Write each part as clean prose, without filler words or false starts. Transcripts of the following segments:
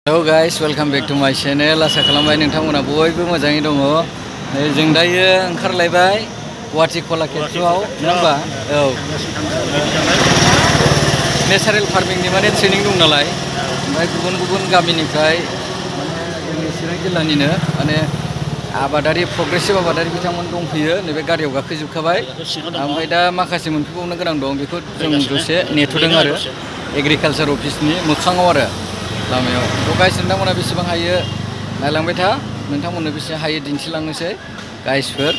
Hello guys, welcome back to my channel. आसा खालामबाय नोंथांमोना बयबो मोजाङै दङ। जों दायो ओंखारलायबाय गुवाहाटी कलाक्षेत्रआव नङा होमबा? औ। नेचारेल फार्मिंनि माने ट्रेनिं दं नालाय। ओमफ्राय गुबुन गामिनिफ्राय जोंनि चिरां जिल्लानिनो माने आबादारि प्रग्रेसिभ आबादारि बिथांमोन दंफैयो। नैबे गारियाव गाखोजोबखाबाय। ओमफ्राय दा माखासे मोनफैबावनो गोनां दं। बेखौ जों दसे नेथ'दों आरो एग्रिकालचार अफिसनि मोखाङाव आरो लामायाव। थ' गाइस नोंथांमोना बेसेबां हायो नायलांबाय था। नोंथांमोननो बेसे हायो दिन्थिलांनोसै गाइसफोर।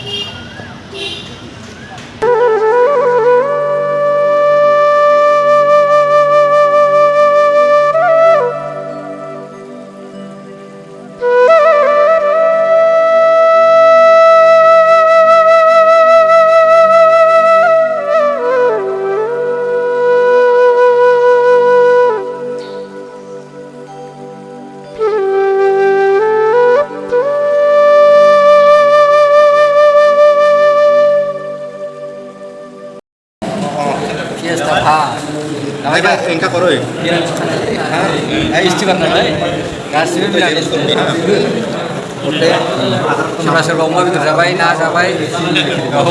Fiesta pa. Namanya Engka Koroi. Istiqlal नालाय गासिबो मिलायनानै अके सोरबा अमा बेदर जाबाय ना जाबाय औ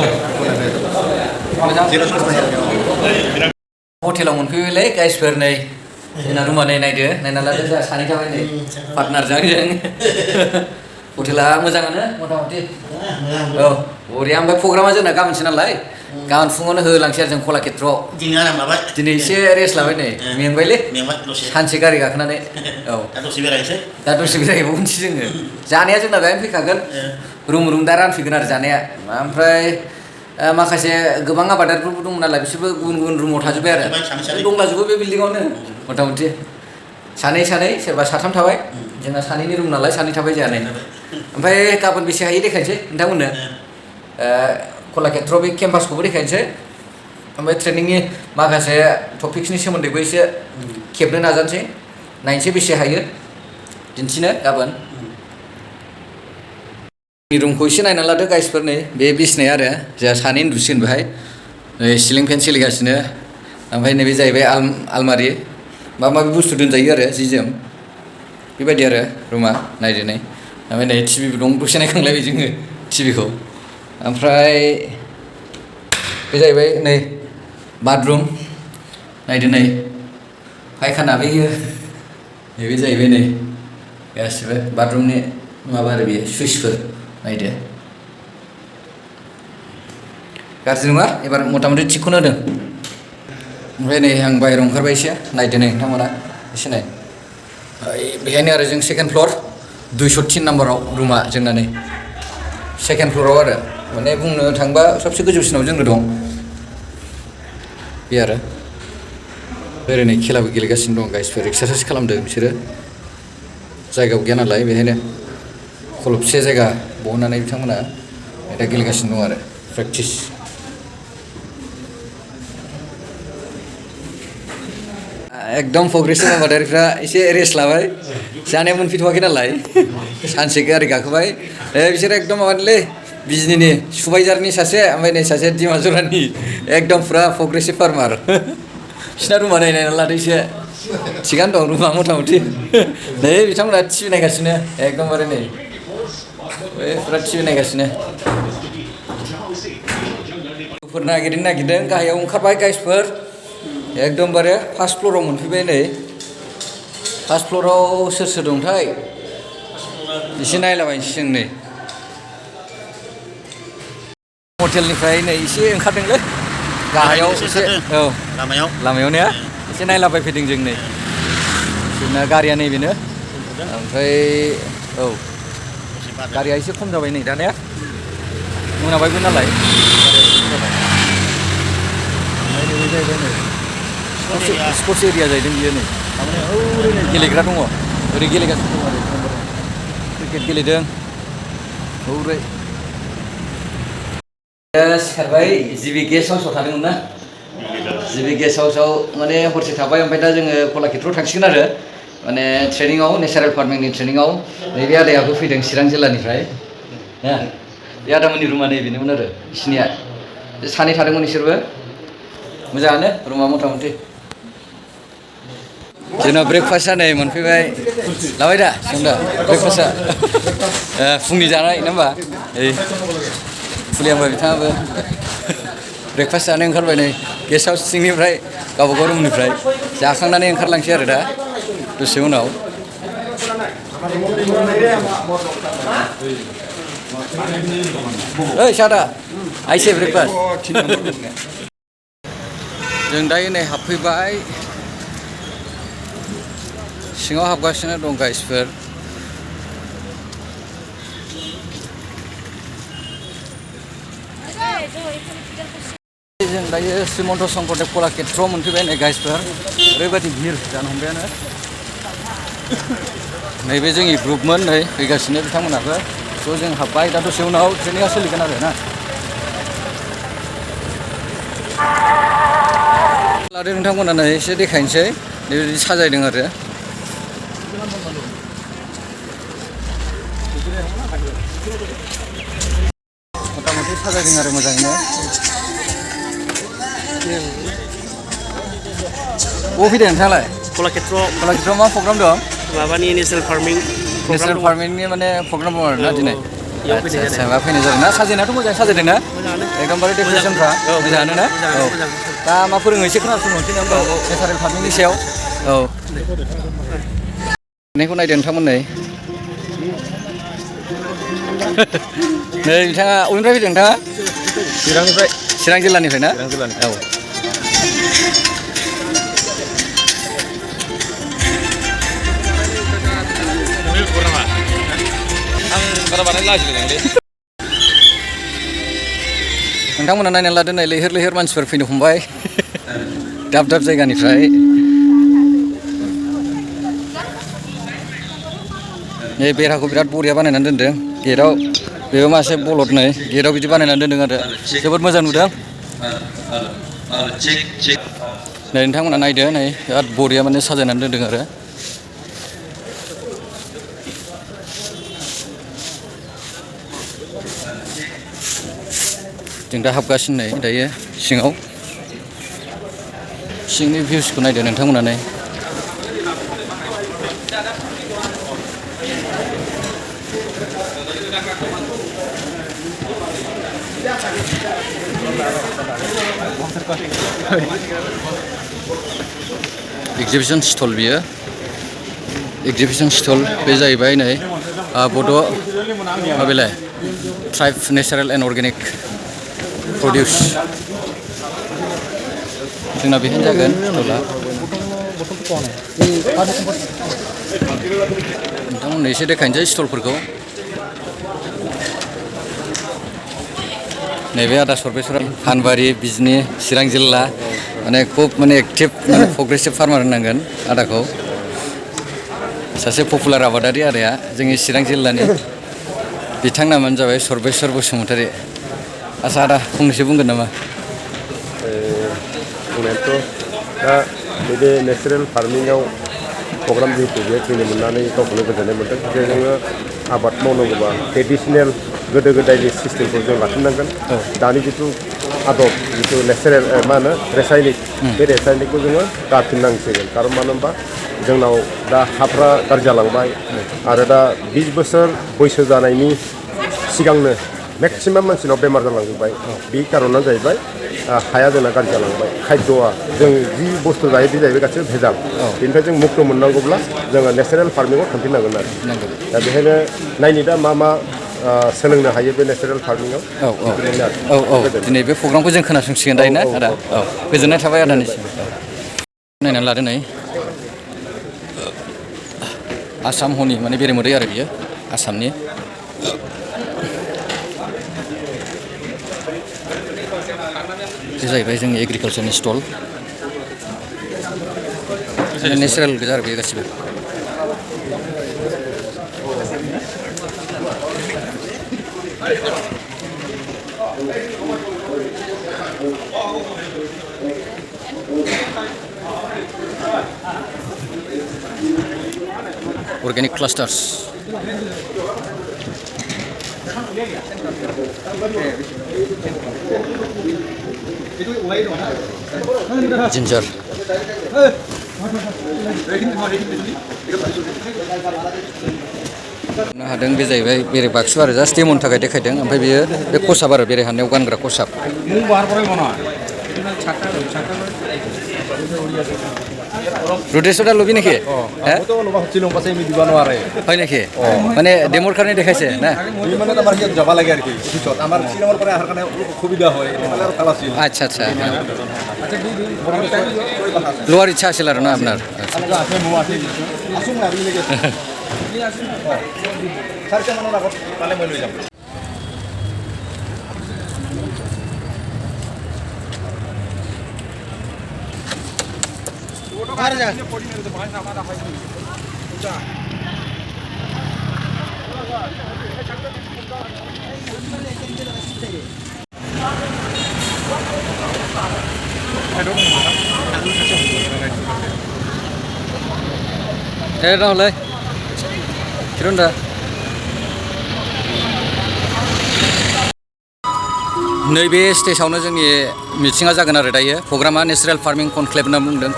हटेलाव मोनफैबायलै गाइसफोर नै जोंना रुमा नायदो नायना लादो जोंहा सानै थाबाय नै पार्टनार जों हटेला मोजाङानो मथा-मथि औ बरिया ओमफ्राय प्रग्रामा जोंना गाबोनसो नालाय गाबोन फुङावनो होलांसै आरो जों कलाक्षेत्रआव दिनै एसे रेस्ट लाबाय नै मेंबायलै सानसे गारि गाखोनानै औ दा दसे बेरायबावनोसै जोङो जानाया जोंना बेहायनो फैखागोन रुम दा रानफैगोन आरो जानाया ओमफ्राय माखासे गोबां आबादारिफोरबो दंमोन नालाय बिसोरबो गुबुन रुमाव थाजोब्बाय आरो दंलाजोबो बे बिल्डिंआवनो मथा-मथि सानै सोरबा साथाम थाबाय जोंना सानैनि रुम नालाय सानै थाबाय जोंहा नै ओमफ्राय गाबोन बेसे हायो देखायनोसै नोंथांमोननो कलाक्षेत्र बे केम्पासखौबो देखायनोसै ओमफ्राय ट्रेनिंनि माखासे टपिक्सनि सोमोन्दैबो एसे खेबनो नाजानोसै नायनोसै बेसे हायो दिन्थिनो गाबोन रुमखौ एसे नायना लादो गाइसफोर नै बे बिसनाया आरो जोंहा सानै उन्दुसिगोन बेहाय सिलिं फेन सोलिगासिनो ओमफ्राय नैबे जाहैबाय आलमारि माबा माबि बुस्थु दोनजायो आरो जि जोम बेबायदि आरो रुमा नायदो नै ओमफ्राय नै टिभिबो दं दसे नायखांलायबाय जोङो टिभिखौ ओमफ्राय बे जाहैबाय नै बाथरुम नायदो नै फायखाना बेयो नैबे जाहैबाय नै गासिबो बाथरुमनि माबा आरो बेयो सुइसफोर नायदो गाज्रि नङा एबार मथा-मथि थिगखौनो होदों ओमफ्राय नै आं बाहेरायाव ओंखारबाय एसे नायदो नै नोंथांमोना एसे नाय बेहायनो आरो जों सेकेन्ड फ्ल'र 203 नाम्बाराव रुमा जोंना नै सेकेन्ड फ्ल'राव आरो माने बुंनो थाङोबा सबसे गोजौसिनाव जोंनो दं बे आरो ओरैनो खेलाबो गेलेगासिनो दं गाइसफोर एक्सारसाइस खालामदों बिसोरो जायगायाव गैया नालाय बेखायनो खलबसे जायगा बहननानै बिथांमोना दा गेलेगासिनो दं आरो प्रेक्टिस एकदम प्रग्रेसिभ आबादारिफ्रा एसे रेस्ट लाबाय जानाया मोनफैथ'वाखै नालाय सानसे गारि गाखोबाय बिसोर एकदम माबानिलै बिजनिनि सुबाइजारनि सासे ओमफ्राय नै सासे डिमाजुरानि एकदम फुरा प्रग्रेसिभ फार्मार बिसिना रुमा नायना लादो एसे थिगानो दं रुमा मथा-मथि नै बिथांमोना टिभि नायगासिनो एकदमबारे नै फुरा टिभि नायगासिनो नागिरदों गाहायाव ओंखारबाय गाइसफोर एकदमबारे फार्स्ट फ्ल'राव मोनफैबाय नै फार्स्ट फ्ल'राव सोर दंथाय एसे नायलाबायनोसै जों नै हटेलनिफ्राय नै एसे ओंखारदोंलै गाहायाव एसे औ लामायाव ने एसे नायलाबायफैदों जों नै जोंना गारिया नैबेनो ओमफ्राय औ गारिया एसे खम जाबाय नै दानिया मोनाबायबो नालाय ओमफ्राय जाहैबाय नै स्पर्ट्स एरिया जाहैदों बियो नै थारमाने ओरैनो गेलेग्रा दङ ओरै गेलेगासिनो दं आरो क्रिकेट गेलेदों ओरै सिखारबाय जिबि गेस्ट हाउसआव थादोंमोन ना जिबि गेस्ट हाउसआव माने हरसे थाबाय ओमफ्राय दा जोङो कलाक्षेत्रआव थांसिगोन आरो माने ट्रेनिङाव नेचारेल फार्मिंनि ट्रेनिङाव नैबे आदायाबो फैदों चिरां जिल्लानिफ्राय बे आदामोननि रुमा नैबेनोमोन आरो बिसिनिया सानै थादोंमोन बिसोरबो मोजाङानो रुमा मथा-मथि जोंना ब्रेकफास्टआ नै मोनफैबाय लाबाय दा जों दा ब्रेकफास्टआ फुंनि जानाय नङा होमबा ओइ फुलियामबा बिथाङाबो ब्रेकफास्ट जानो ओंखारबाय नै गेस्ट हाउस सिंनिफ्राय गावबागाव रुमनिफ्राय जाखांनानै ओंखारलांसै आरो दा दसे उनाव ओइ सादा आइसे ब्रेकफास्ट जों दायो नै हाबफैबाय सिङाव हाबगासिनो दं गाइसफोर जों दायो श्रीमन्त शंकरदेव कलाक्षेत्रआव मोनफैबाय नै गाइसफोर ओरैबायदि भिर जानो हमबायानो नैबे जोंनि ग्रुपमोन नै फैगासिनो बिथांमोनाबो ज' जों हाबबाय दा दसे उनाव ट्रेनिंआ सोलिगोन आरो ना लादो नोंथांमोना एसे देखायनोसै बेबायदि साजायदों आरो मथा-मथि साजायदों आरो मोजाङैनो बबेयाव फैदों नोंथाङालाय कलाक्षेत्रआव मा प्रग्राम दं माबानि नेसनेल फार्मिंनि माने प्रग्राम दं आरोना दिनै आচ্ছা मा फैनाय जादों ना साजायनायाथ' मोजाङै साजायदों ना एकदमबारे डेक'रेसनफ्रा मोजाङानो ना औ दा मा फोरोङो एसे खोनासंनोसै ना होमबा नेचारेल फार्मिंनि सायाव औ नायखौ नायदो नोंथांमोन नै नै बिथाङा अबेनिफ्राय फैदों नोंथाङा चिरां जिल्लानिफ्राय ना औ नोंथांमोना नायनानै लादो नै लैहोर लैहोर मानसिफोर फैनो हमबाय दाब दाब जायगानिफ्राय नै बेराखौ बिराद बरिया बानायनानै दोनदों गेटआव बेबो मासे बलद नै गेटआव बिदि बानायनानै दोनदों आरो जोबोद मोजां नुदों नै नोंथांमोना नायदो नै बिराद बरिया माने साजायनानै दोनदों आरो जों दा हाबगासिनो नै दायो सिङाव सिंनि भिउसखौ नायदो नोंथांमोना नै एक्जिबिसन स्टल बियो एक्जिबिसन स्टल बे जाहैबाय नै बड' माबेलाय tribe natural and organic produce जोंना बेहायनो जागोन स्टला नोंथांमोननो एसे देखायनोसै स्टलफोरखौ नैबे आदा सर्बेश्वर फानबारि बिजनि चिरां जिल्ला माने खुब माने एक्टिभ माने प्रग्रेसिभ फार्मार होननांगोन आदाखौ सासे पपुलार आबादारि आदाया जोंनि चिरां जिल्लानि बिथांनामानो जाबाय सर्बेश्वर बसुमतारी आच्ছা आदा फंनैसो बुंगोन नामा बुंनायाथ' दा बे नेचारेल फार्मिङाव प्रग्राम जिहेतु बे फैनो मोननानै गावखौनो गोजोननाय मोन्दों जे जोङो आबाद मावनांगौबा ट्रेडिसनेल गोदो गोदायनि सिस्टेमखौ जों लाफिननांगोन दानि जिथु आदब जिथु नेचारेल मा होनो रासायनिक बे रासायनिकखौ जोङो गारफिननांसिगोन कारन मानो होनबा जोंनाव दा हाफ्रा गाज्रि जालांबाय आरो दा 20 बोसोर बैसो जानायनि सिगांनो मेक्सिमाम मानसिनाव बेमार जालांजोब्बाय बे कारना जाहैबाय हाया जोंना गाज्रि जालांबाय खाद्यआ जों जि बुस्थु जायो बे जाहैबाय गासैबो भेजाल बेनिफ्राय जों मुक्त मोननांगौब्ला जोङो नेचारेल फार्मिङाव थांफिननांगोन आरो दा बेहायनो नायनि दा मा मा सोलोंनो हायो बे नेचारेल फार्मिङाव दिनै बे प्रग्रामखौ जों खोनासंसिगोन दायो ना आदा औ गोजोननाय थाबाय आदानिसिम नायनानै लादो नै आसाम हनि माने बेरेमोदै आरो बियो आसामनि बे जाहैबाय जोंनि एग्रिकालचारनि स्टल नेचारेल गोजा आरो बे गासिबो Organic clusters. Ginger. हादों बे जाहैबाय बेरे बाक्सु आरो जास्ट डेम'नि थाखाय देखायदों ओमफ्राय बेयो बे खसाब आरो बेरे हाननायाव गानग्रा खसाब रुद्रेश्वर लबि नेকি হয় নেকি মানে ডেমোৰ কাৰণে দেখাইছে না যাব লাগে আর কি পিছত আমার শ্রীনগর পরে আহার কারণে সুবিধা হয় আচ্ছা আচ্ছা লোৱাৰ ইচ্ছা আছিল আৰু না আপোনাৰ राहुल किरन्दा नैबे स्टेजआवनो जोंनि मिटिङा जागोन आरो दायो प्रग्रामा नेचारेल फार्मिं कनक्लेभ होनना बुंदों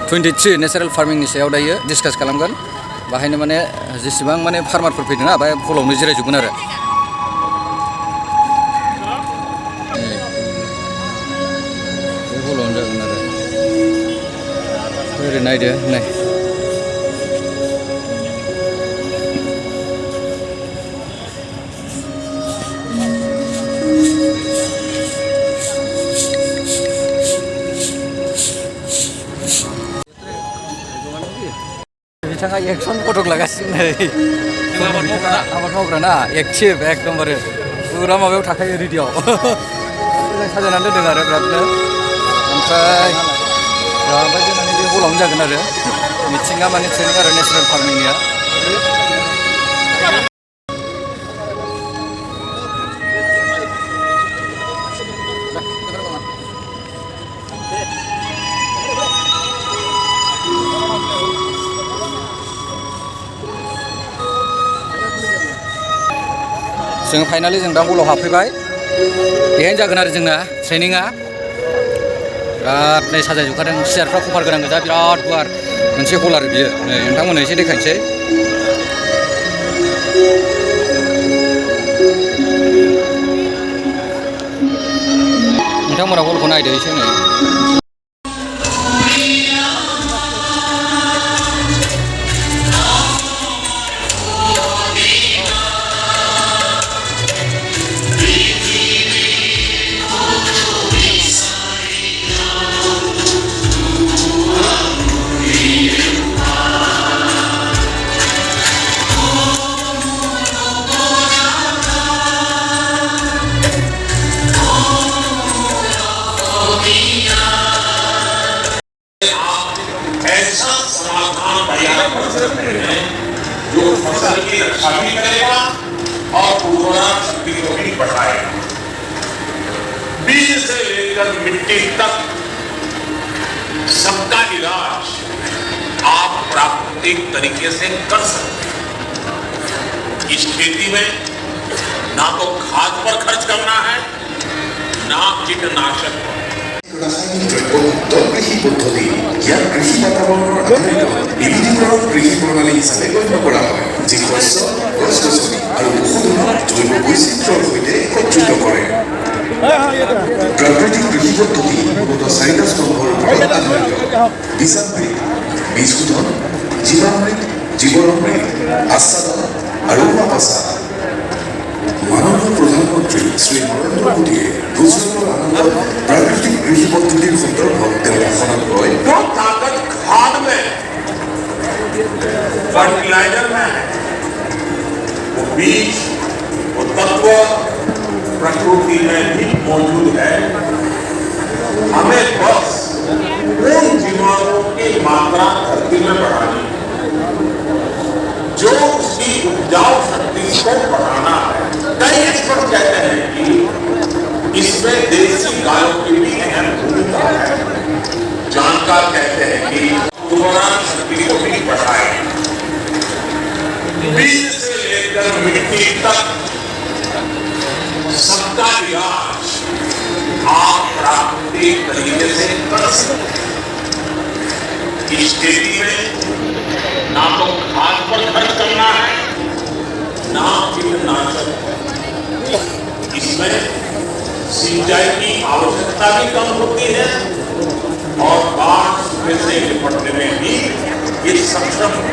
2023 नेचारेल फार्मिंनि सायाव दायो डिसकास खालामगोन बाहायनो माने जेसेबां माने फार्मारफोर फैदों ना बाहाय हलावनो जिरायजोबगोन आरो बे हलावनो जागोन आरो ओरै नायदो नाय बिथाङा एक्सन फटक लागासिनो नै आबाद मावग्रा ना एक्टिभ एकदमबारे फुरा माबायाव थाखायो रेडिअ मोजां साजायनानै दोनदों आरो बिरादनो ओमफ्राय जोंना बे हलावनो जागोन आरो मिथिङा माने ट्रेनिं आरो नेचारेल फार्मिंनिया जों फाइनालि जों दा हलाव हाबफैबाय बेहायनो जागोन आरो जोंना ट्रेनिंआ बिराद नै साजायजोबखादों सियारफ्रा कभार गोनां गोजा बिराद गुवार मोनसे हल आरो बियो नै नोंथांमोननो एसे देखायनोसै नोंथांमोना हलखौ नायदो एसे नै जो फसल की रक्षा भी करेगा और उर्वरा शक्ति को भी बढ़ाएगा बीज से लेकर मिट्टी तक सबका इलाज आप प्राकृतिक तरीके से कर सकते हैं इस खेती में ना तो खाद पर खर्च करना है ना कीटनाशक पर কৃষি পদ্ধতি ইয়াক কৃষি বাতাবৰণৰ আধাৰিত বিবিধীকৰণ কৃষি প্ৰণালী হিচাপে গণ্য কৰা হয় যি শস্য গছ-গছনি আৰু পশুধনক জৈৱ বৈচিত্ৰ্যৰ সৈতে একত্ৰিত কৰে প্ৰাকৃতিক কৃষি পদ্ধতি মূলতঃ চাৰিটা স্তম্ভৰ ওপৰত আধাৰিত বীজামৃত বীজ শোধন জীৱামৃত জীৱন অমৃত আচ্ছাদন আৰু উপাসা মাননীয় প্রধানমন্ত্রী শ্রী নরেন্দ্র মোদীয়ে গুজরাটৰ আনন্দত প্ৰাকৃতিক কৃষি পদ্ধতিৰ সন্দৰ্ভত তেওঁ ভাষণত কয় ताकत खाद में फर्टिलाइजर में है वो बीज वो तत्व प्रकृति में भी मौजूद है हमें बस उन जीवाणुओं की मात्रा धरती में बढ़ानी जो उसकी उपजाऊ शक्ति को बढ़ाना है कई एक्सपर्ट कहते हैं कि इसमें देसी गायों की भी अहम भूमिका है जानकार कहते हैं कि उर्वरा शक्ति को भी बढ़ाए बीज से लेकर मिट्टी तक सबका इलाज आप प्राकृतिक तरीके से कर सकते हैं इस खेती में ना तो खाद पर खर्च करना है, ना कीटनाशक। इसमें सिंचाई की आवश्यकता भी कम होती है और बाढ़ से निपटने में भी ये सक्षम है।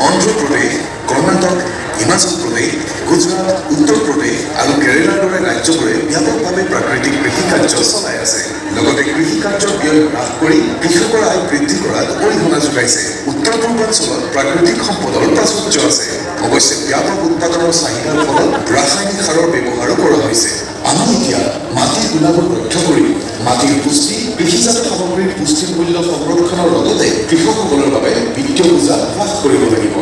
অন্ধ্ৰপ্ৰদেশ, কৰ্ণাটক, হিমাচল প্ৰদেশ, গুজৰাট, উত্তৰ প্ৰদেশ আৰু কেৰেলাৰ দৰে ৰাজ্যবোৰে ব্যাপকভাৱে প্ৰাকৃতিক কৃষি কাৰ্য চলাই আছে। লগতে কৃষি কাৰ্যৰ ব্যয় হ্ৰাস কৰি কৃষকৰ আয় বৃদ্ধি কৰাত অৰিহণা যোগাইছে। উত্তৰ পূৰ্বাঞ্চলত প্ৰাকৃতিক সম্পদৰ প্ৰাচুৰ্য আছে। অৱশ্যে ব্যাপক উৎপাদনৰ চাহিদাৰ ফলত ৰাসায়নিক সাৰৰ ব্যৱহাৰো কৰা হৈছে। আমি এতিয়া মাটিৰ গুণাগুণ ৰক্ষা কৰি মাটিৰ পুষ্টি, কৃষিজাত সামগ্ৰীৰ পুষ্টিৰ মূল্য সংৰক্ষণৰ লগতে কৃষকসকলৰ বাবে বিত্তীয় বোজা হ্ৰাস কৰিব লাগিব।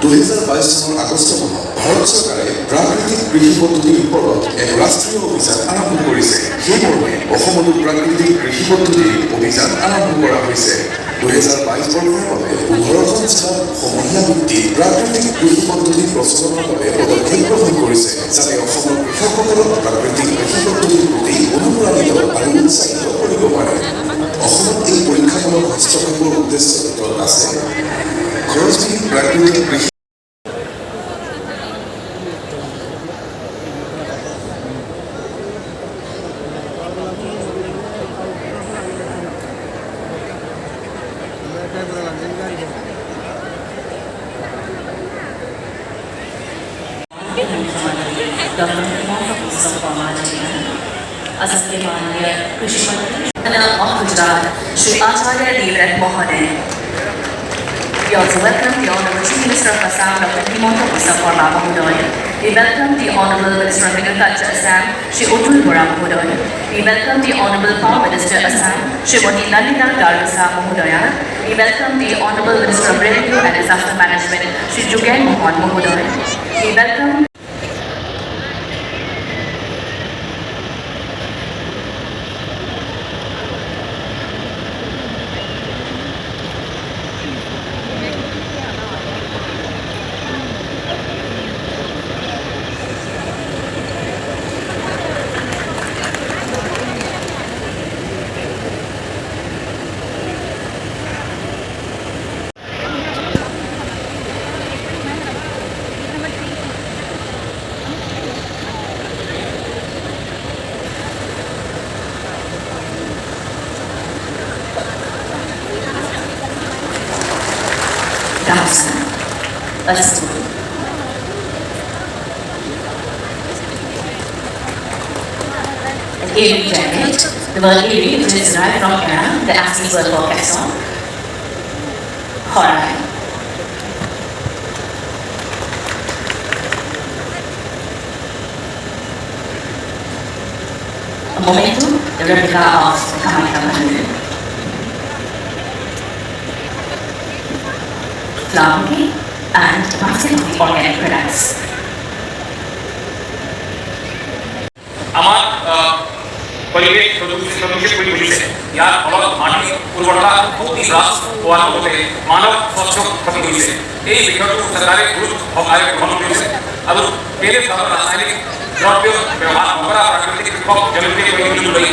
2022 চনৰ আগষ্ট মাহত ভাৰত চৰকাৰে প্ৰাকৃতিক কৃষি পদ্ধতিৰ ওপৰত এক ৰাষ্ট্ৰীয় অভিযান আৰম্ভ কৰিছে। সেই মৰ্মে অসমতো প্ৰাকৃতিক কৃষি পদ্ধতিৰ অভিযান আৰম্ভ কৰা হৈছে। 2022 বৰ্ষৰ বাবে 15খন জিলাত সমূহীয়া ভিত্তিত প্ৰাকৃতিক কৃষি পদ্ধতি প্ৰচলনৰ বাবে পদক্ষেপ গ্ৰহণ কৰিছে, যাতে অসমৰ কৃষকসকলক প্ৰাকৃতিক কৃষি পদ্ধতিৰ প্ৰতি অনুপ্ৰাণিত আৰু উৎসাহিত কৰিব পাৰে। অসমত এই পৰীক্ষামূলক হস্তক্ষেপৰ উদ্দেশ্যৰ ভিতৰত আছে খৰচবিহীন প্ৰাকৃতিক কৃষি असत्य माननीय कृषि मंत्री of Gujarat, Shri Acharya Devrat Mohoday. We also welcome the Honorable Chief Minister of Assam, Dr. Himanta Biswa Sarma Mahoday. We welcome the Honorable Minister of Agriculture Assam, Shri Atul Bora Mahoday. We welcome the Honorable Power Minister Assam, Shrimati Nalina Dargasa Mahodaya. We welcome the Honorable Minister of Revenue and Disaster Management, Shri Jugen Mohan Mahoday. We welcome Let's do it. Erie jacket. The word Erie, which is derived from Iran, the Assamese word for castle. Horai. A momentum, the replica of the Kamakya Mandir. Flower and basket of the organic products. আমার পরিবেশ প্রদূষিত করে তুলেছে। ইয়াৰ ফলত মাটিৰ উৰ্বৰতা অতি হ্ৰাস হোৱাৰ লগতে মানৱ স্বাস্থ্য ক্ষতি হৈছে। এই বিষয়টো চৰকাৰে গুৰুত্ব সহকাৰে গ্ৰহণ কৰিছে আৰু বেলেগভাৱে ৰাসায়নিক দ্ৰব্য ব্যৱহাৰ নকৰা প্ৰাকৃতিক কৃষক জনপ্ৰিয় কৰিবলৈ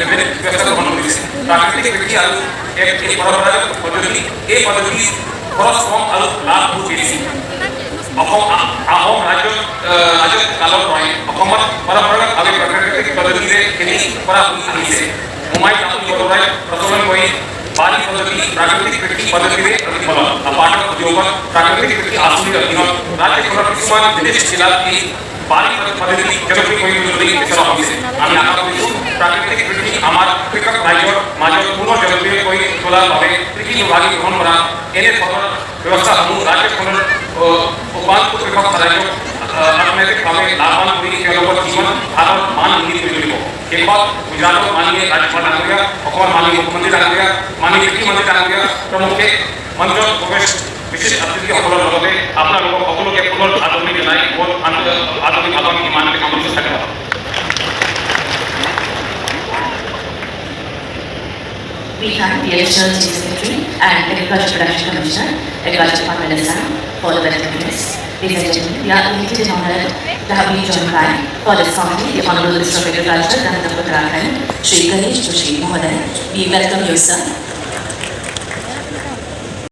ব্যৱস্থা গ্ৰহণ কৰিছে। প্ৰাকৃতিক কৃষি আৰু এক পৰম্পৰাগত পদ্ধতি, এই পদ্ধতি খৰচ কম আৰু লাভ বহুত বেছি। আহোম ৰাজ্যত কালৰ পৰাই অসমত পৰম্পৰাগতভাৱে প্ৰাকৃতিক পদ্ধতিৰে খেতি কৰা হৈ আহিছে। মোমাই তামোল বৰুৱাই প্ৰচলন কৰি বাৰী পদ্ধতি প্ৰাকৃতিক কৃষি পদ্ধতিৰে প্ৰতিফলন পাটক উদ্যোগত প্ৰাকৃতিক কৃষি আঁচনিৰ অধীনত ৰাজ্যখনৰ কিছুমান বিদেশ জিলাত এই বাৰী পদ্ধতি জনপ্ৰিয় কৰিবলৈ বিচৰা হৈছে। আমি আশা কৰিছোঁ প্ৰাকৃতিক কৃষি আমাৰ কৃষক ৰাইজৰ মাজত পুনৰ জনপ্ৰিয় কৰি তোলাৰ বাবে কৃষি বিভাগে গ্ৰহণ কৰা এনে ধৰণৰ ব্যৱস্থাসমূহ ৰাজ্যখনৰ উপান্ত কৃষক ৰাইজক অৰ্থনৈতিকভাৱে লাভৱান কৰি তেওঁলোকৰ জীৱন ধাৰণৰ মান উন্নীত কৰি তুলিব। শেষত গুজৰাটৰ মাননীয় ৰাজ্যপাল ডাঙৰীয়া, অসমৰ মাননীয় মুখ্যমন্ত্ৰী ডাঙৰীয়া, মাননীয় কৃষিমন্ত্ৰী ডাঙৰীয়া প্ৰমুখে মঞ্চত প্ৰৱেশ বিশেষ অতিথিসকলৰ লগতে আপোনালোকক সকলোকে পুনৰ আদৰণি জনাই বহুত আদৰণি ভাগত ইমানতে সামৰিছোঁ। ধন্যবাদ। We thank the Additional Chief Secretary and Agriculture Production Commissioner, Agriculture Department Assam, for the welcome address. Ladies and gentlemen, we are elated and honored to have been joined by, for this committee, the Honorable Minister of Agriculture, Uttarakhand, Shri Ganesh Joshi Mahoday. We welcome you, sir.